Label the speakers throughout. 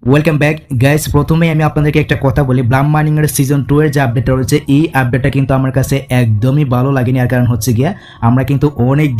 Speaker 1: Welcome back guys. প্রথমেই আমি আপনাদেরকে একটা কথা বলি, ব্লাম মাইনিং এর সিজন 2 এর যে আপডেটটা রয়েছে, এই আপডেটটা কিন্তু আমার কাছে একদমই ভালো লাগেনি। আর কারণ হচ্ছে গিয়া আমরা কিন্তু অনেক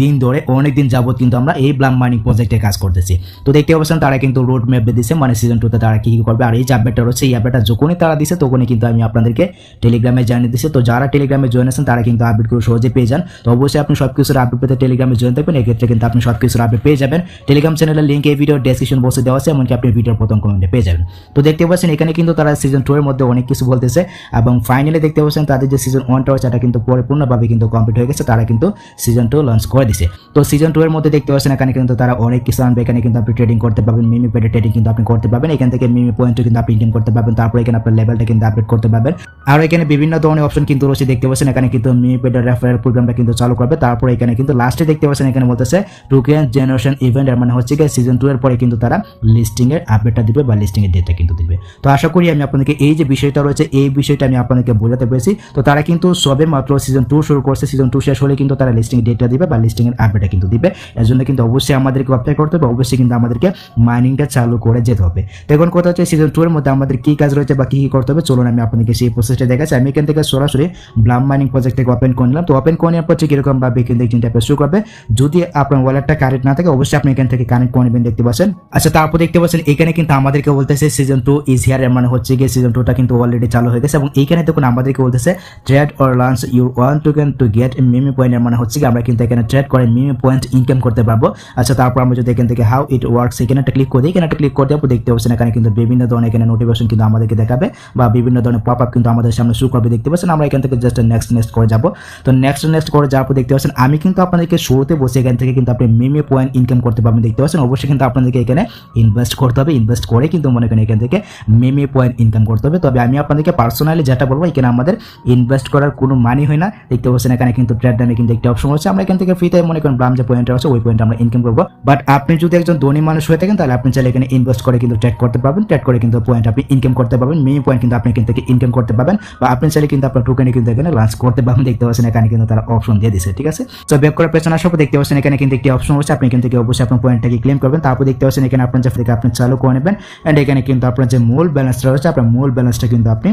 Speaker 1: দিন যাবত কিন্তু আমরা এই ব্লাম মাইনিং প্রজেক্টে কাজ করতেছি। তো দেখতে পাচ্ছেন তারা কিন্তু রোড ম্যাপ দিয়েছে, মানে সিজন 2 তে তারা কি করবে। আর এই যে আপডেটটা রয়েছে, এই আপডেটটা যখনই তারা দিছে তখনই কিন্তু আমি আপনাদেরকে টেলিগ্রামে জানিয়ে দিচ্ছি। তো যারা টেলিগ্রামে জয়েন আছেন তারা কিন্তু আপডেটগুলো সহজে পেয়ে যান। তো অবশ্যই আপনি সবকিছুর আপডেট পেতে টেলিগ্রামে জয়েন থাকবেন, এক্ষেত্রে কিন্তু আপনি সবকিছুর আপডেট পেয়ে যাবেন। টেলিগ্রাম চ্যানেলের লিঙ্ক এই ভিডিওর ডেসক্রিপশন বক্সে দেওয়া আছে, এমনকি আপনি ভিডিওর প্রথম কমেন্টে পেয়ে যাবেন। তো দেখতে পাচ্ছেন এখানে কিন্তু তারা সিজন 2 এর মধ্যে অনেক কিছু বলতেছে এবং ফাইনালি দেখতে পাচ্ছেন তাদের যে সিজন 1 টা সেটা কিন্তু পরিপূর্ণভাবে কিন্তু কমপ্লিট হয়ে গেছে। তারা কিন্তু সিজন 2 লঞ্চ করে দিয়েছে। তো সিজন 2 এর মধ্যে দেখতে পাচ্ছেন এখানে কিন্তু তারা অনেক কিছু আনবে। এখানে কিন্তু আপনি ট্রেডিং করতে পারবেন, মিমি পেডে ট্রেডিং কিন্তু আপনি করতে পারবেন। এখান থেকে মিমি পয়েন্টও কিন্তু আপনি ইনকাম করতে পারবেন। তারপর এখানে আপনার লেভেলটা কিন্তু আপডেট করতে পারবেন। আর এখানে বিভিন্ন ধরনের অপশন কিন্তু রয়েছে। দেখতে পাচ্ছেন এখানে কিন্তু মিমি পেডের রেফারেল প্রোগ্রামটা কিন্তু চালু করবে। তারপর এখানে কিন্তু লাস্টে দেখতে পাচ্ছেন এখানে বলতেছে টোকেন জেনারেশন ইভেন্ট, এর মানে হচ্ছে কি সিজন 2 এর পরে কিন্তু তারা লিস্টিং এর আপডেটটা দিবে বা লিস্টিং এর ডেটটা কিন্তু দিবে। তো আশা করি আমি আপনাদেরকে এই যে বিষয়টা রয়েছে এই বিষয়টা আমি আপনাদেরকে বোঝাতে পেরেছি। তো তারা কিন্তু সবে মাত্র সিজন 2 শুরু করছে, সিজন 2 শেষ হলে কিন্তু তারা লিস্টিং ডেটটা দিবে বা লিস্টিং এর আপডেটটা কিন্তু দিবে। এর জন্য কিন্তু অবশ্যই আমাদেরকে অপেক্ষা করতে হবে, অবশ্যই কিন্তু আমাদেরকে মাইনিংটা চালু করে যেতে হবে। তো এখন কথা হচ্ছে সিজন 2 এর মধ্যে আমাদের কি কাজ রয়েছে বা কি কি করতে হবে, চলুন আমি আপনাদেরকে সেই প্রসেসটা দেখাচ্ছি। আমি এখান থেকে সরাসরি ব্লাম মাইনিং প্রজেক্টটাকে ওপেন করে নিলাম। তো ওপেন করে নেওয়ার পর ঠিক এরকম ভাবে কিন্তু এই ইন্টারফেস শুরু করবে। যদি আপনার ওয়ালেটটা কানেক্ট না থাকে অবশ্যই আপনি এখান থেকে কানেক্ট করে নেবেন, দেখতে পাচ্ছেন। আচ্ছা, তারপর দেখতে পাচ্ছেন এখানে কিন্তু আমাদেরকে বলতেছে সিজন 2 ইজ হিয়ার, এর মানে হচ্ছে গিয়ে সিজন 2টা কিন্তু অলরেডি চালু হয়ে গেছে। এবং এইখানে দেখুন আমাদেরকে বলতেছে trade or launch your one token to get Mimi point, এর মানে হচ্ছে কি আমরা কিন্তু এখানে ট্রেড করে মিমি পয়েন্ট ইনকাম করতে পারবো। আচ্ছা, তারপর আমরা যদি এখান থেকে হাউ ইট ওয়ার্কস এখানে একটা ক্লিক করি, এখানে একটা ক্লিক করে দেবো, দেখতে পাচ্ছেন এখানে কিন্তু বিভিন্ন ধরনের এখানে নোটিফিকেশন কিন্তু আমাদেরকে দেখাবে বা বিভিন্ন ধরনের পপ আপ কিন্তু আমাদের সামনে শুরু করবে, দেখতে পাচ্ছেন। আমরা এখান থেকে জাস্ট নেক্সট করে যাবো। তো নেক্সট করে যাওয়ার পর দেখতে পাচ্ছেন আমি কিন্তু আপনাদেরকে শুরুতে বসে এখান থেকে কিন্তু আপনি মিমি পয়েন্ট ইনকাম করতে পারবেন, দেখতে পাচ্ছেন। অবশ্যই কিন্তু আপনাদেরকে এখানে ইনভেস্ট করতে হবে, ইনভেস্ট করে কিন্তু মনে করেন এখান থেকে মিমি পয়েন্ট ইনকাম করতে হবে। তবে আমি আপনাদেরকে পার্সোনালি যেটা বলবো, এখানে আমাদের ইনভেস্ট করার কোনো মানি হয় না, দেখতে পাচ্ছেন। এখানে কিন্তু ট্রেড নামে কিন্তু একটা অপশন আছে, আমরা এখান থেকে ফ্রিতে মনে করেন ব্লাম যে পয়েন্ট আছে ওই পয়েন্ট আমরা ইনকাম করবো। বাট আপনি যদি একজন ধনী মানুষ হয়ে থাকেন তাহলে আপনি চাইলে এখানে ইনভেস্ট করে কিন্তু ট্রেড করতে পারবেন, ট্রেড করে কিন্তু পয়েন্ট আপনি ইনকাম করতে পারবেন, মিমি পয়েন্ট কিন্তু আপনি এখান থেকে ইনকাম করতে পারবেন। বা আপনি চাইলে কিন্তু আপনার টোকেনে কিন্তু এখানে লঞ্চ করতে পারবেন, দেখতে পাচ্ছেন। এখানে কিন্তু তারা অপশন দিয়ে দিচ্ছে, ঠিক আছে। তো ব্যাক করার পেছনে আসার পর দেখতে পাচ্ছেন এখানে কিন্তু একটি অপশন হচ্ছে, আপনি এখান থেকে অবশ্যই আপনার পয়েন্টটাকে ক্লেম করবেন। তারপর দেখতে পাচ্ছেন এখানে আপনার যে থেকে আপনি চালু করে নেবেন। এন্ড এখানে কিন্তু আপনার যে মূল ব্যালেন্সটা রয়েছে, আপনার মূল ব্যালেন্সটা কিন্তু আপনি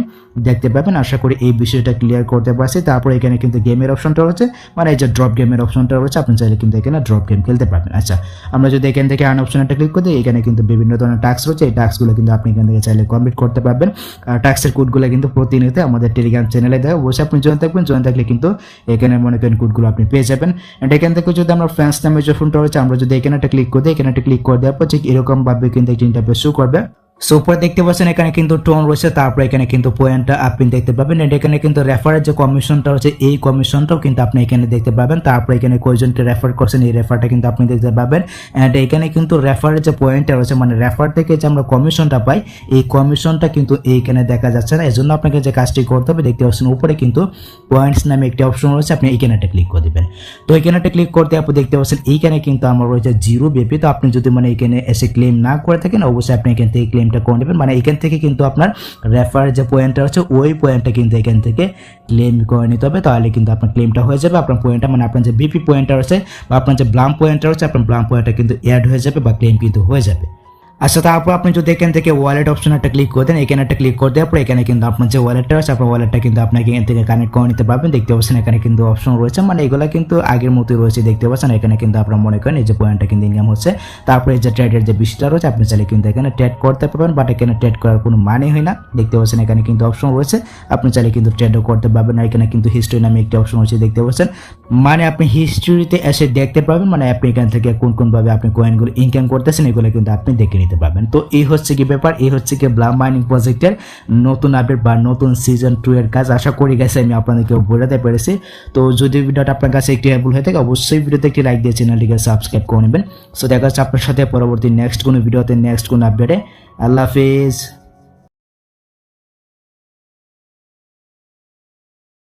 Speaker 1: দেখতে পাবেন। আশা করি এই বিষয়টা ক্লিয়ার করতে পারছি। তারপর এখানে কিন্তু গেমের অপশনটা রয়েছে, মানে এই যে ড্রপ গেমের অপশনটা রয়েছে, আপনি চাইলে কিন্তু এখানে ড্রপ গেম খেলতে পারবেন। আচ্ছা, আমরা যদি এখান থেকে আর্ন অপশনটা ক্লিক করি, এখানে কিন্তু বিভিন্ন ধরনের টাস্ক রয়েছে, এই টাস্কগুলো কিন্তু আপনি এখান থেকে চাইলে কমপ্লিট করতে পারবেন। আর টাস্কের কোডগুলো কিন্তু প্রতিনিয়ত আমাদের টেলিগ্রাম চ্যানেলে দেয়, অবশ্যই আপনি জয়েন থাকবেন। জয়েন থাকলে কিন্তু এখানে মনে করেন কোডগুলো আপনি পেয়ে যাবেন। এন্ড এখান থেকে যদি আমরা ফ্রেন্ডস নামে যে ফোনটা রয়েছে, আমরা যদি এখানে একটা ক্লিক করি, এখানে একটা ক্লিক করে দেওয়ার পর ঠিক এরকম ভাবে কিন্তু একটা ইন্টারফেস শো করবে। সো উপরে দেখতে পাচ্ছেন এখানে কিন্তু টোন রয়েছে, তারপর এখানে কিন্তু পয়েন্টটা আপনি দেখতে পাবেন। এন্ড এখানে কিন্তু রেফারের যে কমিশনটা রয়েছে এই কমিশনটাও কিন্তু আপনি এখানে দেখতে পাবেন। তারপর এখানে কয়জনকে রেফার করছেন এই রেফারটা কিন্তু আপনি দেখতে পাবেন। এন্ড এখানে কিন্তু রেফারের যে পয়েন্টটা রয়েছে, মানে রেফার থেকে যে আমরা কমিশনটা পাই এই কমিশনটা কিন্তু এইখানে দেখা যাচ্ছে না। এজন্য আপনাকে যে কাজটি করতে হবে, দেখতে পাচ্ছেন উপরে কিন্তু পয়েন্টস নামে একটি অপশন রয়েছে, আপনি এইখানে একটা ক্লিক করে দিবেন। তো এখানে একটা ক্লিক করতে আপনি দেখতে পাচ্ছেন এইখানে কিন্তু আমার রয়েছে 0 বিপি। তো আপনি যদি মানে এখানে এসে ক্লেম না করে থাকেন অবশ্যই আপনি এখান থেকে ক্লেমটা করে নেবেন। মানে এখান থেকে কিন্তু আপনার রেফার যে পয়েন্টটা হচ্ছে ওই পয়েন্টটা কিন্তু এখান থেকে ক্লেম করে নিতে হবে, তাহলে কিন্তু আপনার ক্লেমটা হয়ে যাবে। আপনার পয়েন্টটা মানে আপনার যে বিপি পয়েন্টটা রয়েছে বা আপনার যে ব্লাম পয়েন্টটা রয়েছে, আপনার ব্লাম পয়েন্টটা কিন্তু অ্যাড হয়ে যাবে বা ক্লেম কিন্তু হয়ে যাবে। আচ্ছা, তারপর আপনি যদি এখান থেকে ওয়ালেট অপশন একটা ক্লিক করে দেন, এখানে একটা ক্লিক করে দেওয়ার পর এখানে কিন্তু আপনার যে ওয়ালেটটা আছে আপনার ওয়ালেটটা কিন্তু আপনাকে এখান থেকে কানেক্ট করে নিতে পারবেন, দেখতে পাচ্ছেন। এখানে কিন্তু অপশন রয়েছে, মানে এগুলো কিন্তু আগের মতোই রয়েছে, দেখতে পাচ্ছেন। এখানে কিন্তু আপনার মনে করেন এই যে পয়েন্টটা কিন্তু ইনকাম হচ্ছে। তারপরে এই যে ট্রেডের যে বিষয়টা রয়েছে আপনি চাইলে কিন্তু এখানে ট্রেড করতে পারবেন, বাট এখানে ট্রেড করার কোনো মানে হয় না, দেখতে পাচ্ছেন। এখানে কিন্তু অপশন রয়েছে, আপনি চাইলে কিন্তু ট্রেডও করতে পারবেন। আর এখানে কিন্তু হিস্ট্রি নামে একটি অপশন রয়েছে, দেখতে পাচ্ছেন। মানে আপনি হিস্ট্রিতে এসে দেখতে পারবেন, মানে আপনি এখান থেকে কোন ভাবে আপনি কয়েনগুলো ইনকাম করতেছেন এগুলো কিন্তু আপনি দেখে নিতে পারবেন। তো এই হচ্ছে কি ব্যাপার, এই হচ্ছে কি ব্লাম মাইনিং প্রজেক্টের নতুন আপডেট বা নতুন সিজন 2 এর কাজ। আশা করি গেছে আমি আপনাদেরকে বোঝাতে পেরেছি। তো যদি ভিডিওটা আপনার কাছে একটি হেল্পফুল হয়ে থাকে অবশ্যই ভিডিওতে একটি লাইক দিয়ে চ্যানেলটিকে সাবস্ক্রাইব করে নেবেন। সো দেখা যাচ্ছে আপনার সাথে পরবর্তী নেক্সট কোনো ভিডিওতে নেক্সট কোনো আপডেটে। আল্লাহ হাফেজ।